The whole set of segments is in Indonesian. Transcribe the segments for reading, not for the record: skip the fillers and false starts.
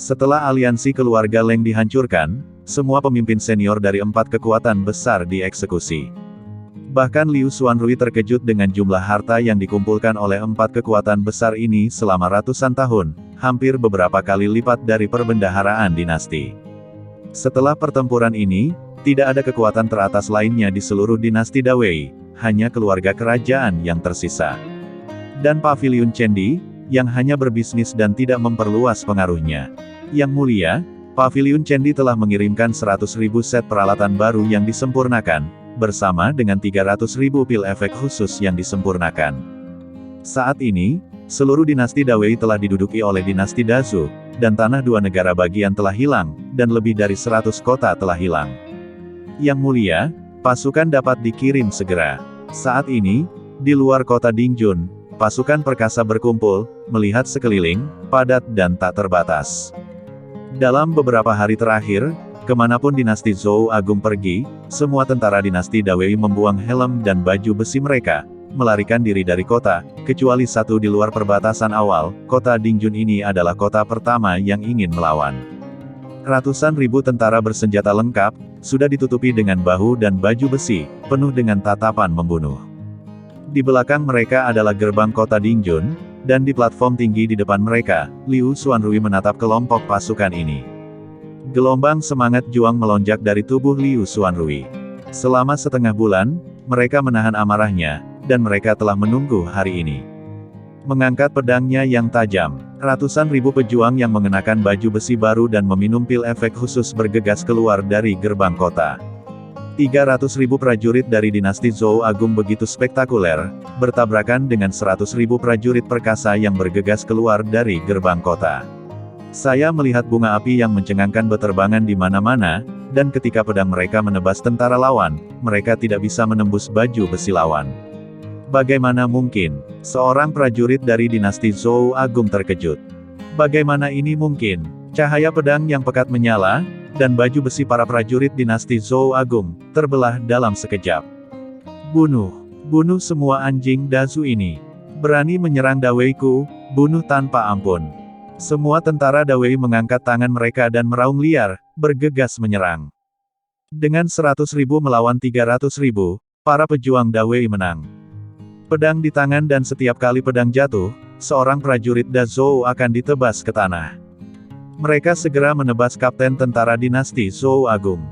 Setelah aliansi keluarga Leng dihancurkan, semua pemimpin senior dari 4 kekuatan besar dieksekusi. Bahkan Liu Xuanrui terkejut dengan jumlah harta yang dikumpulkan oleh 4 kekuatan besar ini selama ratusan tahun, hampir beberapa kali lipat dari perbendaharaan dinasti. Setelah pertempuran ini, tidak ada kekuatan teratas lainnya di seluruh dinasti Dawei, hanya keluarga kerajaan yang tersisa. Dan Paviliun Chendi, yang hanya berbisnis dan tidak memperluas pengaruhnya. Yang mulia, Paviliun Chendi telah mengirimkan 100.000 set peralatan baru yang disempurnakan, bersama dengan 300.000 pil efek khusus yang disempurnakan. Saat ini, seluruh dinasti Dawei telah diduduki oleh dinasti Dazu, dan tanah 2 negara bagian telah hilang, dan lebih dari 100 kota telah hilang. Yang mulia, pasukan dapat dikirim segera. Saat ini, di luar kota Dingjun, pasukan perkasa berkumpul, melihat sekeliling, padat dan tak terbatas. Dalam beberapa hari terakhir, kemanapun dinasti Zhou Agung pergi, semua tentara dinasti Dawei membuang helm dan baju besi mereka, melarikan diri dari kota, kecuali satu di luar perbatasan awal. Kota Dingjun ini adalah kota pertama yang ingin melawan. Ratusan ribu tentara bersenjata lengkap, sudah ditutupi dengan bahu dan baju besi, penuh dengan tatapan membunuh. Di belakang mereka adalah gerbang kota Dingjun, dan di platform tinggi di depan mereka, Liu Xuanrui menatap kelompok pasukan ini. Gelombang semangat juang melonjak dari tubuh Liu Xuanrui. Selama setengah bulan, mereka menahan amarahnya, dan mereka telah menunggu hari ini. Mengangkat pedangnya yang tajam, ratusan ribu pejuang yang mengenakan baju besi baru dan meminum pil efek khusus bergegas keluar dari gerbang kota. 300.000 prajurit dari dinasti Zhou Agung begitu spektakuler, bertabrakan dengan 100.000 prajurit perkasa yang bergegas keluar dari gerbang kota. Saya melihat bunga api yang mencengangkan beterbangan di mana-mana, dan ketika pedang mereka menebas tentara lawan, mereka tidak bisa menembus baju besi lawan. Bagaimana mungkin? Seorang prajurit dari dinasti Zhou Agung terkejut. Bagaimana ini mungkin? Cahaya pedang yang pekat menyala, dan baju besi para prajurit dinasti Zhou Agung terbelah dalam sekejap. Bunuh! Bunuh semua anjing Dazu ini! Berani menyerang Daweiku, bunuh tanpa ampun! Semua tentara Dawei mengangkat tangan mereka dan meraung liar, bergegas menyerang. Dengan 100.000 melawan 300.000, para pejuang Dawei menang. Pedang di tangan dan setiap kali pedang jatuh, seorang prajurit Dazhou akan ditebas ke tanah. Mereka segera menebas kapten tentara dinasti Zhou Agung.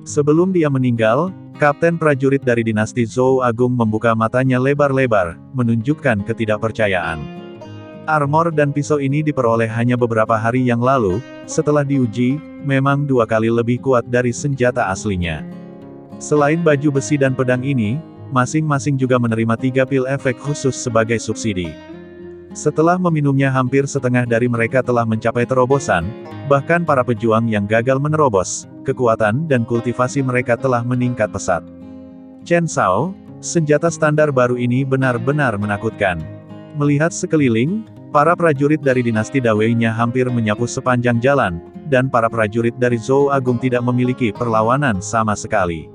Sebelum dia meninggal, kapten prajurit dari dinasti Zhou Agung membuka matanya lebar-lebar, menunjukkan ketidakpercayaan. Armor dan pisau ini diperoleh hanya beberapa hari yang lalu, setelah diuji, memang 2 kali lebih kuat dari senjata aslinya. Selain baju besi dan pedang ini, masing-masing juga menerima 3 pil efek khusus sebagai subsidi. Setelah meminumnya hampir setengah dari mereka telah mencapai terobosan, bahkan para pejuang yang gagal menerobos, kekuatan dan kultivasi mereka telah meningkat pesat. Chen Shao, senjata standar baru ini benar-benar menakutkan. Melihat sekeliling, para prajurit dari dinasti Dawei-nya hampir menyapu sepanjang jalan, dan para prajurit dari Zhou Agung tidak memiliki perlawanan sama sekali.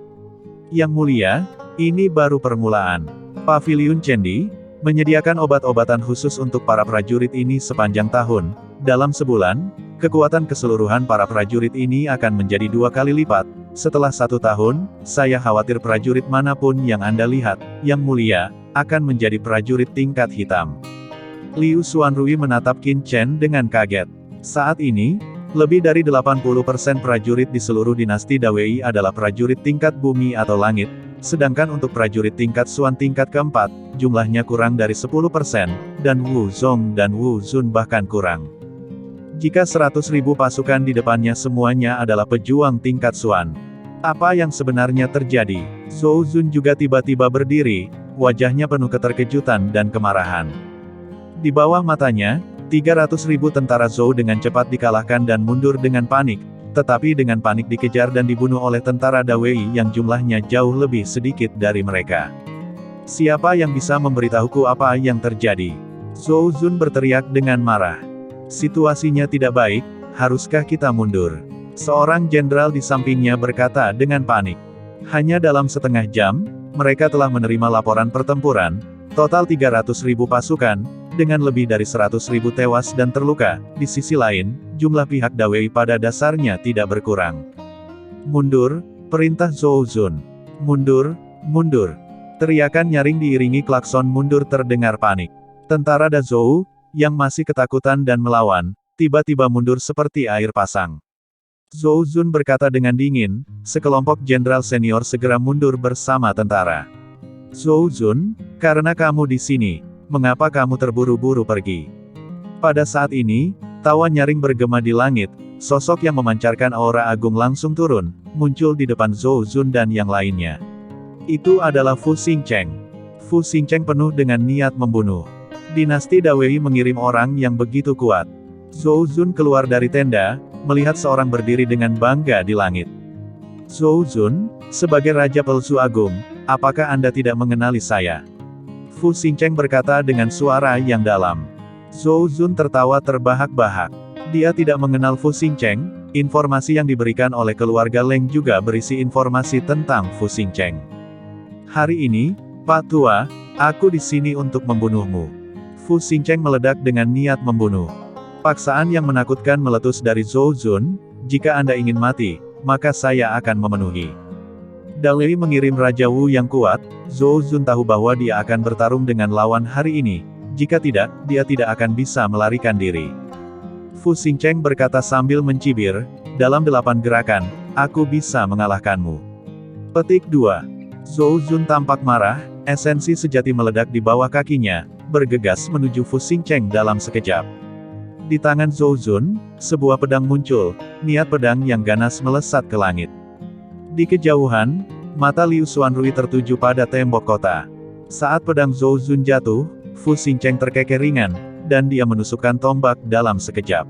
Yang mulia, ini baru permulaan. Paviliun Chendi menyediakan obat-obatan khusus untuk para prajurit ini sepanjang tahun. Dalam sebulan, kekuatan keseluruhan para prajurit ini akan menjadi 2 kali lipat. Setelah 1 tahun, saya khawatir prajurit manapun yang Anda lihat, yang mulia, akan menjadi prajurit tingkat hitam. Liu Xuanrui menatap Qin Chen dengan kaget. Saat ini, lebih dari 80% prajurit di seluruh dinasti Dawei adalah prajurit tingkat bumi atau langit, sedangkan untuk prajurit tingkat Xuan tingkat keempat, jumlahnya kurang dari 10%, dan Wu Zong dan Wu Zun bahkan kurang. Jika 100.000 pasukan di depannya semuanya adalah pejuang tingkat Xuan. Apa yang sebenarnya terjadi? Zhou Zun juga tiba-tiba berdiri, wajahnya penuh keterkejutan dan kemarahan. Di bawah matanya, 300.000 tentara Zhou dengan cepat dikalahkan dan mundur dengan panik, tetapi dengan panik dikejar dan dibunuh oleh tentara Dawei yang jumlahnya jauh lebih sedikit dari mereka. Siapa yang bisa memberitahuku apa yang terjadi? Zhou Zun berteriak dengan marah. Situasinya tidak baik, haruskah kita mundur? Seorang jenderal di sampingnya berkata dengan panik. Hanya dalam setengah jam, mereka telah menerima laporan pertempuran, total 300.000 pasukan, dengan lebih dari 100.000 tewas dan terluka. Di sisi lain, jumlah pihak Dawei pada dasarnya tidak berkurang. Mundur, perintah Zhou Zun. Mundur, mundur. Teriakan nyaring diiringi klakson mundur terdengar panik. Tentara Dazhou, yang masih ketakutan dan melawan, tiba-tiba mundur seperti air pasang. Zhou Zun berkata dengan dingin, sekelompok jenderal senior segera mundur bersama tentara. Zhou Zun, karena kamu di sini, mengapa kamu terburu-buru pergi? Pada saat ini, tawa nyaring bergema di langit, sosok yang memancarkan aura agung langsung turun, muncul di depan Zhou Zun dan yang lainnya. Itu adalah Fu Xingcheng. Fu Xingcheng penuh dengan niat membunuh. Dinasti Dawei mengirim orang yang begitu kuat. Zhou Zun keluar dari tenda, melihat seorang berdiri dengan bangga di langit. Zhou Zun, sebagai Raja Pelsu Agung, apakah Anda tidak mengenali saya? Fu Xingcheng berkata dengan suara yang dalam. Zhou Zun tertawa terbahak-bahak. Dia tidak mengenal Fu Xingcheng, informasi yang diberikan oleh keluarga Leng juga berisi informasi tentang Fu Xingcheng. Hari ini, Pak Tua, aku di sini untuk membunuhmu. Fu Xingcheng meledak dengan niat membunuh. Paksaan yang menakutkan meletus dari Zhou Zun, jika Anda ingin mati, maka saya akan memenuhi. Dawei mengirim Raja Wu yang kuat, Zhou Zun tahu bahwa dia akan bertarung dengan lawan hari ini, jika tidak, dia tidak akan bisa melarikan diri. Fu Xingcheng berkata sambil mencibir, dalam 8 gerakan, aku bisa mengalahkanmu. Petik 2. Zhou Zun tampak marah, esensi sejati meledak di bawah kakinya, bergegas menuju Fu Xingcheng dalam sekejap. Di tangan Zhou Zun, sebuah pedang muncul, niat pedang yang ganas melesat ke langit. Di kejauhan, mata Liu Xuanrui tertuju pada tembok kota. Saat pedang Zhou Zun jatuh, Fu Xingcheng terkekeh ringan, dan dia menusukkan tombak dalam sekejap.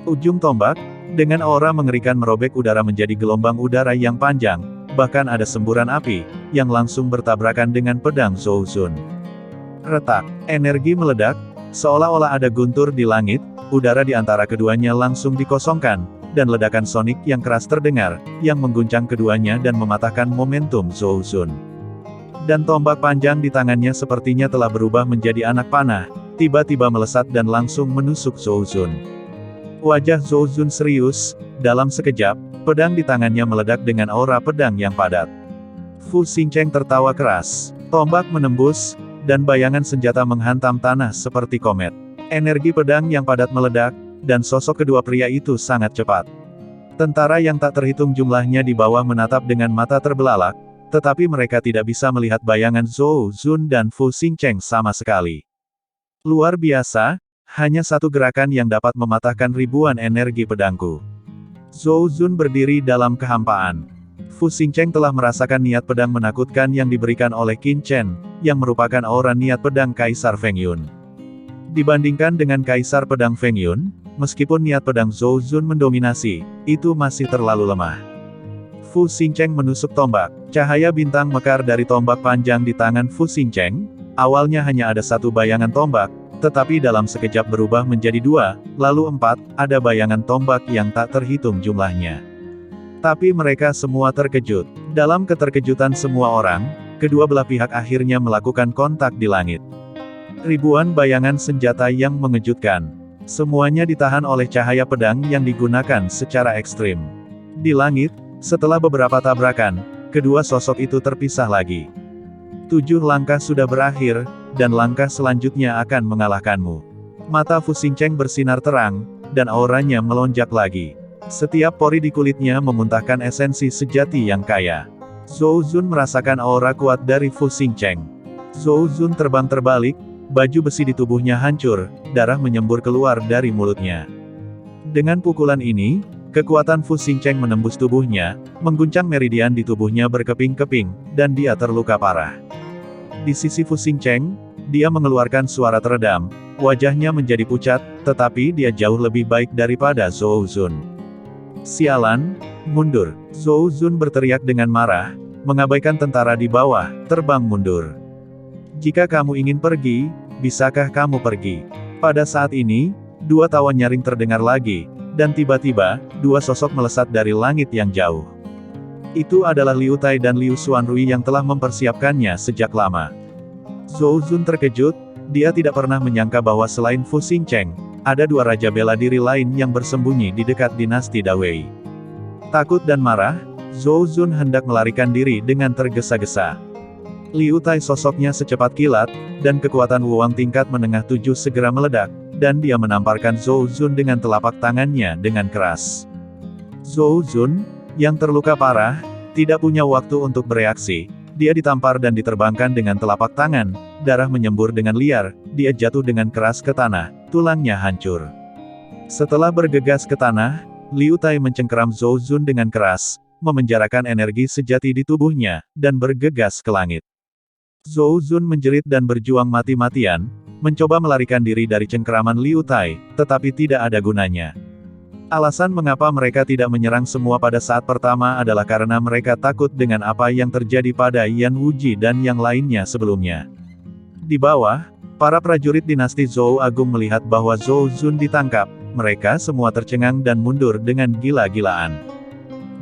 Ujung tombak, dengan aura mengerikan merobek udara menjadi gelombang udara yang panjang, bahkan ada semburan api, yang langsung bertabrakan dengan pedang Zhou Zun. Retak, energi meledak, seolah-olah ada guntur di langit, udara di antara keduanya langsung dikosongkan, dan ledakan sonik yang keras terdengar, yang mengguncang keduanya dan mematahkan momentum Zhou Zun. Dan tombak panjang di tangannya sepertinya telah berubah menjadi anak panah, tiba-tiba melesat dan langsung menusuk Zhou Zun. Wajah Zhou Zun serius, dalam sekejap, pedang di tangannya meledak dengan aura pedang yang padat. Fu Xingcheng tertawa keras, tombak menembus, dan bayangan senjata menghantam tanah seperti komet. Energi pedang yang padat meledak, dan sosok kedua pria itu sangat cepat. Tentara yang tak terhitung jumlahnya di bawah menatap dengan mata terbelalak, tetapi mereka tidak bisa melihat bayangan Zhou Zun dan Fu Xingcheng sama sekali. Luar biasa, hanya satu gerakan yang dapat mematahkan ribuan energi pedangku. Zhou Zun berdiri dalam kehampaan. Fu Xingcheng telah merasakan niat pedang menakutkan yang diberikan oleh Qin Chen, yang merupakan aura niat pedang Kaisar Feng Yun. Dibandingkan dengan Kaisar Pedang Feng Yun, meskipun niat pedang Zhou Zun mendominasi, itu masih terlalu lemah. Fu Xingcheng menusuk tombak. Cahaya bintang mekar dari tombak panjang di tangan Fu Xingcheng. Awalnya hanya ada satu bayangan tombak, tetapi dalam sekejap berubah menjadi 2, lalu 4, ada bayangan tombak yang tak terhitung jumlahnya. Tapi mereka semua terkejut. Dalam keterkejutan semua orang, kedua belah pihak akhirnya melakukan kontak di langit. Ribuan bayangan senjata yang mengejutkan. Semuanya ditahan oleh cahaya pedang yang digunakan secara ekstrim. Di langit, setelah beberapa tabrakan, kedua sosok itu terpisah lagi. 7 langkah sudah berakhir, dan langkah selanjutnya akan mengalahkanmu. Mata Fu Xingcheng bersinar terang, dan auranya melonjak lagi. Setiap pori di kulitnya memuntahkan esensi sejati yang kaya. Zhou Zun merasakan aura kuat dari Fu Xingcheng. Zhou Zun terbang terbalik, baju besi di tubuhnya hancur, darah menyembur keluar dari mulutnya. Dengan pukulan ini, kekuatan Fu Xingcheng menembus tubuhnya, mengguncang meridian di tubuhnya berkeping-keping, dan dia terluka parah. Di sisi Fu Xingcheng, dia mengeluarkan suara teredam, wajahnya menjadi pucat, tetapi dia jauh lebih baik daripada Zhou Zun. Sialan, mundur. Zhou Zun berteriak dengan marah, mengabaikan tentara di bawah, terbang mundur. Jika kamu ingin pergi, bisakah kamu pergi? Pada saat ini, 2 tawa nyaring terdengar lagi, dan tiba-tiba, 2 sosok melesat dari langit yang jauh. Itu adalah Liu Tai dan Liu Xuanrui yang telah mempersiapkannya sejak lama. Zhou Zun terkejut, Dia tidak pernah menyangka bahwa selain Fu Xingcheng, ada dua raja bela diri lain yang bersembunyi di dekat dinasti Dawei. Takut dan marah, Zhou Zun hendak melarikan diri dengan tergesa-gesa. Liu Tai sosoknya secepat kilat, dan kekuatan Wuwang tingkat menengah 7 segera meledak, dan dia menamparkan Zhou Zun dengan telapak tangannya dengan keras. Zhou Zun, yang terluka parah, tidak punya waktu untuk bereaksi. Dia ditampar dan diterbangkan dengan telapak tangan, darah menyembur dengan liar, dia jatuh dengan keras ke tanah, tulangnya hancur. Setelah bergegas ke tanah, Liu Tai mencengkeram Zhou Zun dengan keras, memenjarakan energi sejati di tubuhnya, dan bergegas ke langit. Zhou Zun menjerit dan berjuang mati-matian, mencoba melarikan diri dari cengkeraman Liu Tai, tetapi tidak ada gunanya. Alasan mengapa mereka tidak menyerang semua pada saat pertama adalah karena mereka takut dengan apa yang terjadi pada Yan Wuji dan yang lainnya sebelumnya. Di bawah, para prajurit dinasti Zhou Agung melihat bahwa Zhou Zun ditangkap, mereka semua tercengang dan mundur dengan gila-gilaan.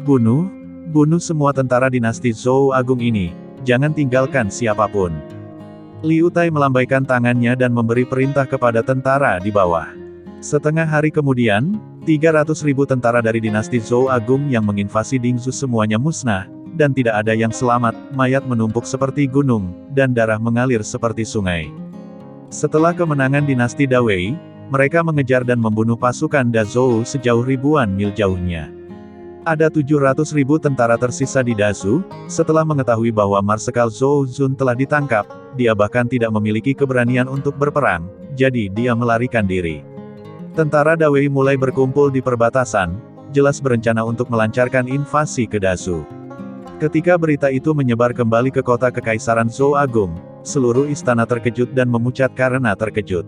Bunuh, bunuh semua tentara dinasti Zhou Agung ini, jangan tinggalkan siapapun. Liu Tai melambaikan tangannya dan memberi perintah kepada tentara di bawah. Setengah hari kemudian, 300.000 tentara dari dinasti Zhou Agung yang menginvasi Dingzhou semuanya musnah, dan tidak ada yang selamat, mayat menumpuk seperti gunung, dan darah mengalir seperti sungai. Setelah kemenangan dinasti Dawei, mereka mengejar dan membunuh pasukan Dazhou sejauh ribuan mil jauhnya. Ada 700.000 tentara tersisa di Dazhou. Setelah mengetahui bahwa Marsekal Zhou Zun telah ditangkap, dia bahkan tidak memiliki keberanian untuk berperang, jadi dia melarikan diri. Tentara Dawei mulai berkumpul di perbatasan, jelas berencana untuk melancarkan invasi ke Dazhou. Ketika berita itu menyebar kembali ke kota Kekaisaran Zhou Agung, seluruh istana terkejut dan memucat karena terkejut.